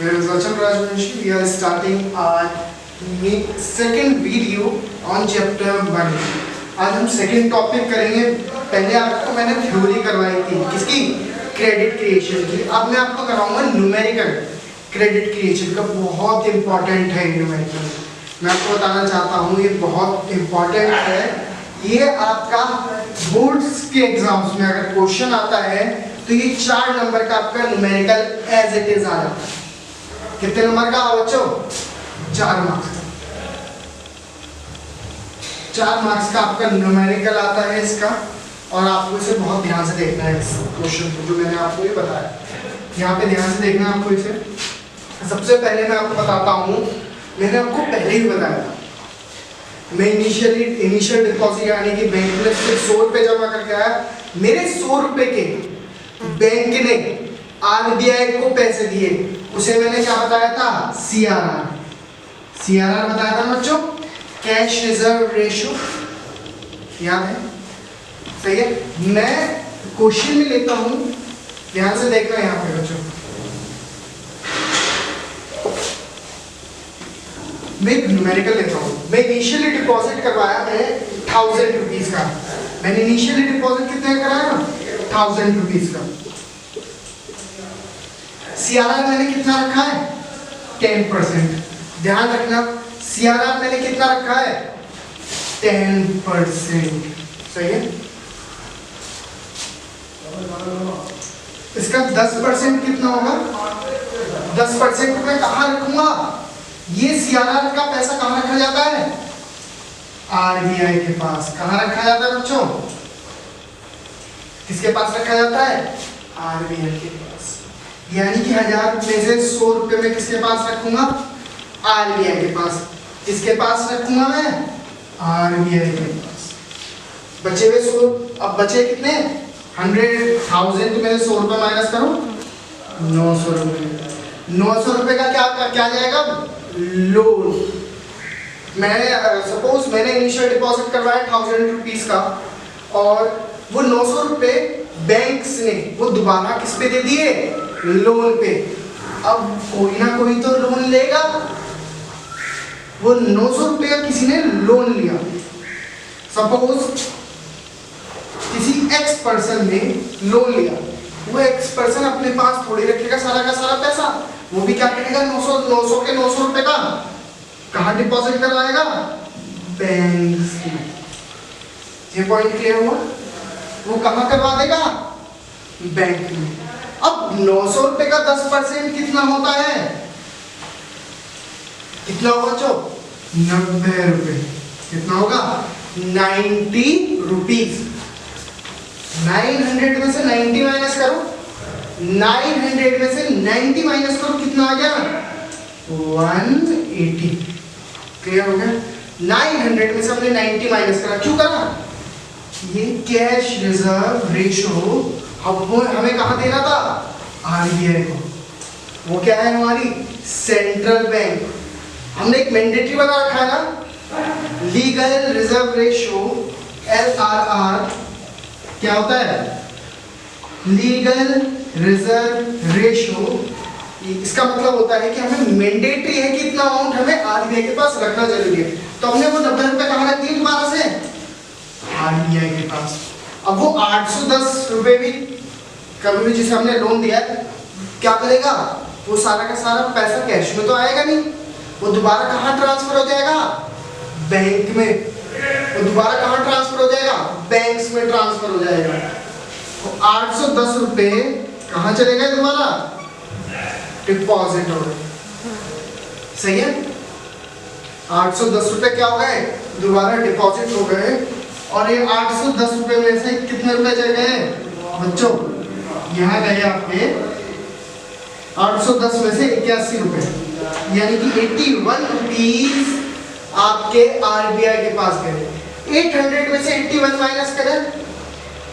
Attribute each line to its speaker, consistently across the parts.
Speaker 1: Here is Achal Rajvanshi. We are starting our second video on chapter 1. आज हम second topic करेंगे. पहले आपको मैंने थ्योरी करवाई थी किसकी, क्रेडिट क्रिएशन की. अब मैं आपको कराऊंगा न्यूमेरिकल क्रेडिट क्रिएशन का. बहुत इंपॉर्टेंट है न्यूमेरिकल. मैं आपको बताना चाहता हूँ ये बहुत इंपॉर्टेंट है. ये आपका बोर्ड्स के एग्जाम्स में अगर क्वेश्चन आता है तो ये 4 नंबर का आपका न्यूमेरिकल एज इट इज आ जाता है. कितने नंबर का बच्चों? 4 मार्क्स का. 4 मार्क्स का आपका न्यूमेरिकल आता है इसका. और आपको इसे बहुत ध्यान से देखना है इस क्वेश्चन को जो मैंने आपको ये बताया. यहाँ पे ध्यान से देखना है आपको इसे. सबसे पहले मैं आपको बताता हूँ, मैंने आपको पहले ही बताया था, मैं इनिशियल डिपॉजिट यानी कि बैंक में सिर्फ 100 रुपये जमा करके आया. मेरे 100 रुपये के बैंक ने आरबीआई को पैसे दिए, उसे मैंने क्या बताया था? सीआरआर बताया था बच्चों, कैश रिजर्व रेशियो. याद है? सही है. मैं क्वेश्चन में लेता हूं, ध्यान से देखना यहाँ पे बच्चों. मैं न्यूमेरिकल लेता हूँ. मैं इनिशियली डिपॉजिट करवाया है 1000 रुपीज का. मैंने इनिशियली डिपॉजिट कितने का कराया? 1000 रुपीज का. सीआरआर मैंने कितना रखा है? 10%. ध्यान रखना, सीआरआर मैंने कितना रखा है? 10%. सही है. इसका 10% कितना होगा? 10% मैं कहाँ रखूंगा? ये सीआरआर का पैसा कहाँ रखा जाता है? आरबीआई के पास. कहाँ रखा जाता है बच्चों? किसके पास रखा जाता है? आरबीआई के पास. यानी कि 1000 में से 100 रुपये में किसके पास रखूंगा? आरबीआई के पास. किसके पास रखूंगा मैं? आरबीआई के पास. बचे हुए 100. अब बचे कितने? 100,000 में 100 रुपये माइनस करो, 900 रुपये. 900 रुपये का क्या जाएगा? लोन. मैं सपोज मैंने इनिशियल डिपॉजिट करवाया 1000 रुपीज का, और वो 900 रुपये बैंक्स ने वो दोबारा किस पे दे दिए? लोन पे. अब कोई ना कोई तो लोन लेगा. वो 900 रुपये का किसी ने लोन लिया. सपोज किसी एक्स पर्सन ने लोन लिया. वो एक्स पर्सन अपने पास थोड़ी रखेगा सारा का सारा पैसा. वो भी क्या करेगा? 900 के 900 रुपये का कहाँ डिपॉजिट करवाएगा? बैंक में. ये पॉइंट क्लियर हुआ? वो कहाँ करवा देगा? बैंक में. अब 900 रुपये का 10% कितना होता है? कितना होगा बच्चों? 90 रुपये. कितना होगा? 90 रुपीज. 900 में से 90 माइनस करो. 900 में से 90 माइनस करो, कितना आ गया? 180. क्लियर हो गया? 900 में से हमने 90 माइनस करा. क्यों करा? ये कैश रिजर्व रेशियो हमें कहाँ देना था? आरबीआई को. वो क्या है? हमारी सेंट्रल बैंक. हमने एक मैंडेटरी बना रखा है ना, लीगल रिजर्व रेशियो, LRR. क्या होता है? Legal reserve ratio. इसका मतलब होता है कि हमें मैंडेटरी है कि इतना अमाउंट हमें आरबीआई के पास रखना जरूरी है. तो हमने वो 90 रुपये कहाँ रख दिए दोबारा से? आरबीआई के पास. अब वो 810 रुपये भी कभी भी जिसे हमने लोन दिया है, क्या करेगा? वो सारा का सारा पैसा कैश में तो आएगा नहीं. वो दोबारा कहाँ ट्रांसफर हो जाएगा? बैंक में. वो दोबारा कहाँ ट्रांसफर हो जाएगा? बैंक्स में ट्रांसफर हो जाएगा. तो 810 रुपये कहाँ चले गए? दोबारा डिपॉजिट हो गए. सही है. 810 रुपये क्या हो गए? दोबारा डिपॉजिट हो गए. और ये 810 रुपये में से कितने रुपए चले गए बच्चों? यहाँ गए आपके 810 में से 81 रुपये, यानी कि 81 रुपीज आपके आरबीआई के पास गए. 800 में से 81 माइनस करें.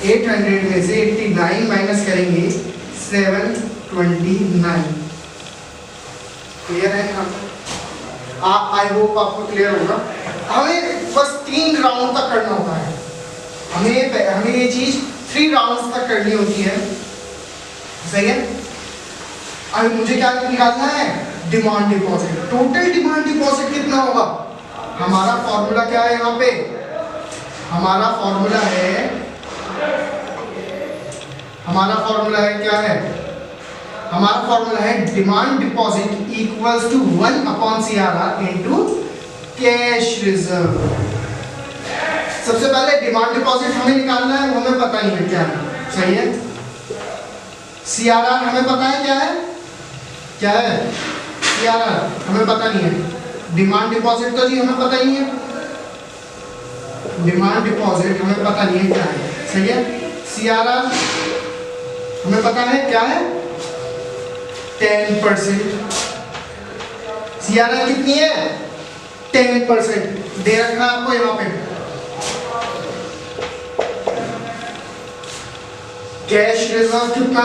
Speaker 1: 800 में से 89 माइनस करेंगे 729. क्लियर है? आई होप आपको क्लियर होगा. हमें बस 3 राउंड तक करना होता है. हमें ये चीज 3 राउंड्स तक करनी होती है. सही है. अभी मुझे क्या निकालना है, demand deposit. Total demand deposit कितना होगा, हमारा फॉर्मूला क्या है यहाँ पे, हमारा फॉर्मूला है क्या है, हमारा फॉर्मूला है demand deposit equals to 1/CRR into cash reserve. सबसे पहले डिमांड डिपॉजिट हमें निकालना है, वो हमें पता ही है क्या है, सही है। CRR हमें पता है क्या है CRR हमें पता नहीं है। डिमांड डिपॉजिट तो जी हमें पता ही है, डिमांड डिपॉजिट हमें पता नहीं है क्या है, सही है। CRR हमें पता है क्या है, 10%। CRR कितनी है, 10% दे रखा है आपको यहाँ पे। कैश रिजर्व कितना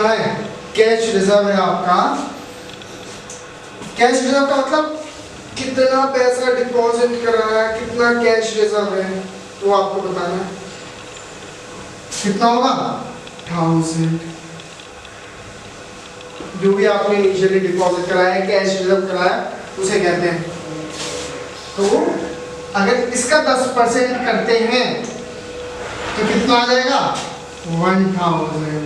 Speaker 1: है, कैश रिजर्व है आपका, कैश रिजर्व का मतलब कितना पैसा डिपॉजिट कराया, कितना कैश रिजर्व है, तो आपको बताना है। कितना होगा, 1000। जो भी आपने इनिशियली डिपॉजिट कराया, कैश रिजर्व कराया, उसे कहते हैं। तो अगर इसका 10% करते हैं तो कितना आ जाएगा, 1000।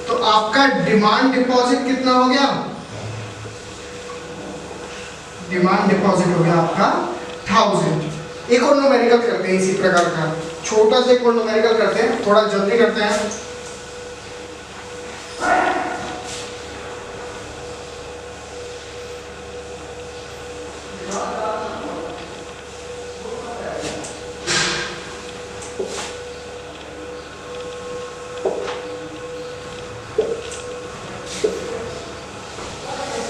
Speaker 1: तो आपका डिमांड डिपॉजिट कितना हो गया, डिमांड डिपॉजिट हो गया आपका 1000। एक और न्यूमेरिकल करते हैं इसी प्रकार का, छोटा सा एक और न्यूमेरिकल करते हैं, थोड़ा जल्दी करते हैं।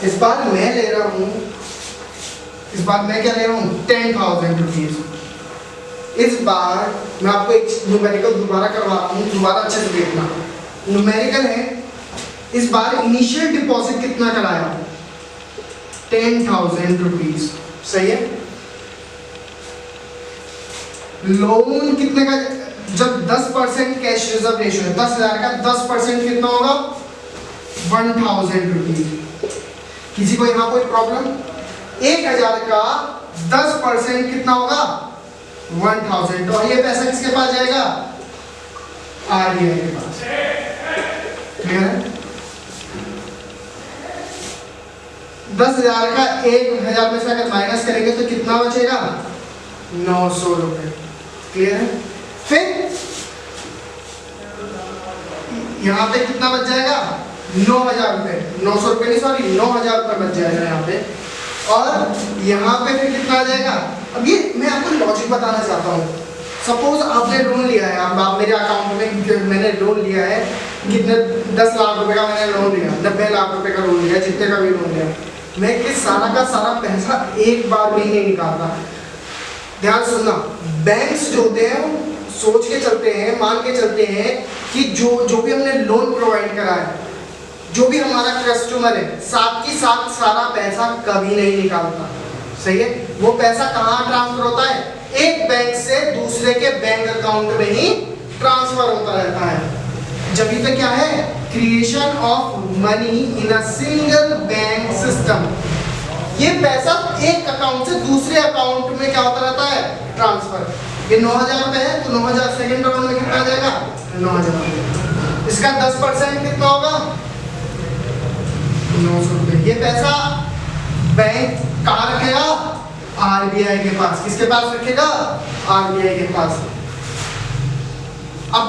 Speaker 1: इस बार मैं ले रहा हूं, इस बार मैं क्या ले रहा हूं, 10,000 रुपीज। इस बार मैं आपको एक न्यूमेरिकल दोबारा करवा रहा हूं, दोबारा अच्छे से देखना। न्यूमेरिकल है, इस बार इनिशियल डिपॉजिट कितना कराया, 10,000 रुपीज, सही है। लोन कितने का, जब 10% कैश रिजर्व रेशियो है, 10,000 का 10% कितना होगा, 1,000 रुपीज। किसी को यहाँ कोई प्रॉब्लम, 1,000 का 10% कितना होगा, 1,000। तो ये पैसा किसके पास जाएगा, RBI के पास, क्लियर है। 10,000 का 1,000 में से अगर माइनस करेंगे तो कितना बचेगा, 900 रुपए, क्लियर है। फिर यहाँ पे कितना बच जाएगा, 9,000 रुपए, 900 रुपए नहीं सॉरी 9,000 रुपए बच जाएगा यहाँ पे। और यहाँ पे फिर कितना आ जाएगा। अब ये मैं आपको लॉजिक बताना चाहता हूँ। सपोज आपने लोन लिया है, आप मेरे अकाउंट में मैंने लोन लिया है, कितने 10 लाख रुपए का मैंने लोन लिया, 90 लाख रुपए का लोन लिया, जितने का भी लोन लिया, मैं किस सारा का सारा पैसा एक बार में ही नहीं निकालता। ध्यान सुनना, बैंक्स जो होते हैं सोच के चलते हैं, मान के चलते हैं कि जो भी हमने लोन प्रोवाइड करा है, जो भी हमारा कस्टमर है, साथ ही साथ सारा पैसा कभी नहीं निकालता, सही है। वो पैसा कहाँ ट्रांसफर होता है, एक बैंक से दूसरे के बैंक अकाउंट में ही ट्रांसफर होता रहता है। जब पे क्या है, creation of money in a single bank system. ये पैसा एक अकाउंट से दूसरे अकाउंट में क्या होता रहता है, ट्रांसफर। ये 9,000 रुपए है तो 9,000 सेकेंड राउंड में कितना आ जाएगा, 9,000। इसका 10% कितना होगा, 900 रुपए। ये पैसा बैंक कहाँ रखेगा, RBI के पास। किसके पास रखेगा, RBI के पास। अब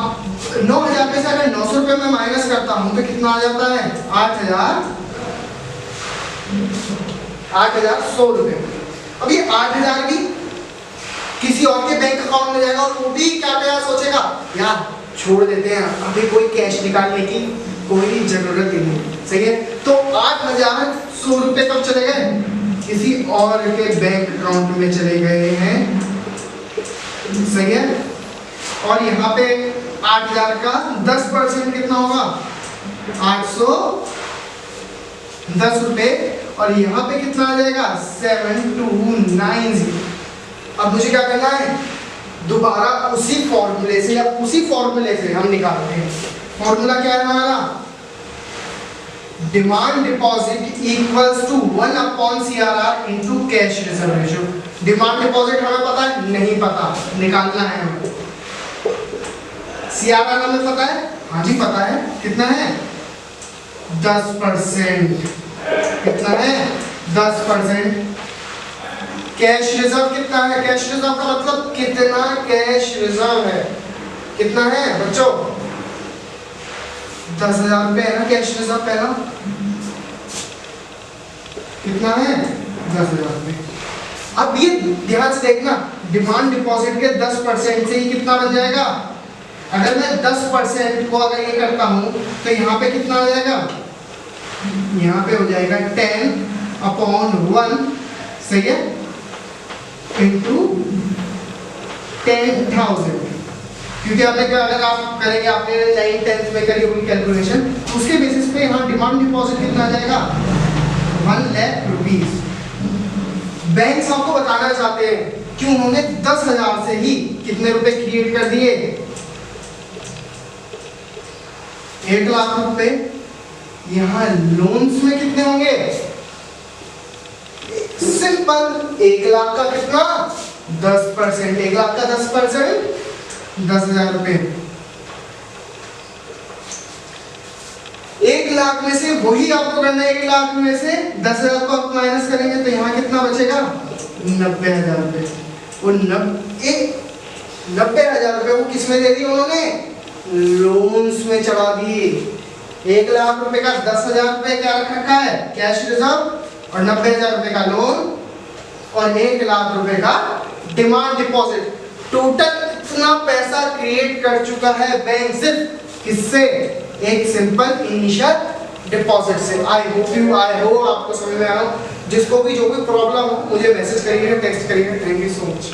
Speaker 1: 9,000 में से अगर 900 रुपए में माइनस करता हूं तो कितना आ जाता है, 8,100 रुपए। अब ये 8,000 भी किसी और के बैंक अकाउंट में जाएगा और वो भी क्या सोचेगा, यार छोड़ देते हैं, अभी कोई कैश निकालने की कोई जरूरत ही नहीं, सही है। तो 8,100 रुपए कब चले गए, किसी और के बैंक अकाउंट में चले गए हैं, सही है। और यहाँ पे 8,000 का 10% कितना होगा, 810 रुपए। और यहाँ पे कितना आ जाएगा, 7290। अब मुझे क्या करना है, दोबारा उसी फॉर्मूले से या उसी फॉर्मूले से हम निकालते हैं। फॉर्मूला क्या है हमारा, demand deposit equals to 1/CRR into cash reserve ratio. Demand deposit हमें पता है, नहीं पता, निकालना है हमें। CRR हमें पता है, हाँ जी पता है, कितना है 10%, कितना है 10%। कैश रिजर्व कितना है, कैश रिजर्व का मतलब कितना कैश रिजर्व है, कितना है बच्चों 10,000 रुपए है ना कैश रिजर्व पहला, कितना है 10,000 रुपए। अब ये ध्यान से देखना, डिमांड डिपॉजिट के 10% से ही कितना बन जाएगा, अगर मैं 10% को अगर ये करता हूं तो यहाँ पे कितना आ जाएगा, यहाँ पे हो जाएगा 10/1, सही है, इंटू 10,000। क्योंकि आपने क्या, अगर आप करेंगे, आपने 9th 10th में करी होगी कैलकुलेशन, उसके बेसिस पे यहाँ डिमांड डिपॉजिट कितना आ जाएगा 1 लाख रुपीस। बैंक आपको बताना चाहते हैं कि उन्होंने 10,000 से ही कितने रुपए क्रिएट कर दिए, 1 लाख रुपए। यहाँ लोन्स में कितने होंगे, सिंपल 1 लाख का कितना 10%, 1 लाख का 10% 10,000 रुपए। 1 लाख में से वही आपको करना है, 1 लाख में से 10,000 को आप माइनस करेंगे तो यहाँ कितना बचेगा 90,000 रुपए। वो 90,000 रुपए वो किसमें दे दिए उन्होंने, लोन्स में चढ़ा दिए। 1 लाख रुपए का 10,000 रुपए क्या रख रखा है कैश रिजर्व, और 90,000 रुपए का लोन, और 1 लाख रुपए का डिमांड डिपॉजिट। टोटल इतना पैसा क्रिएट कर चुका है बैंक सिर्फ किससे, एक सिंपल इनिशियल डिपॉजिट से। आई होप आपको समझ में आया। जिसको भी जो कोई प्रॉब्लम हो मुझे मैसेज करिए, टेक्स्ट करिए। Thank you so much.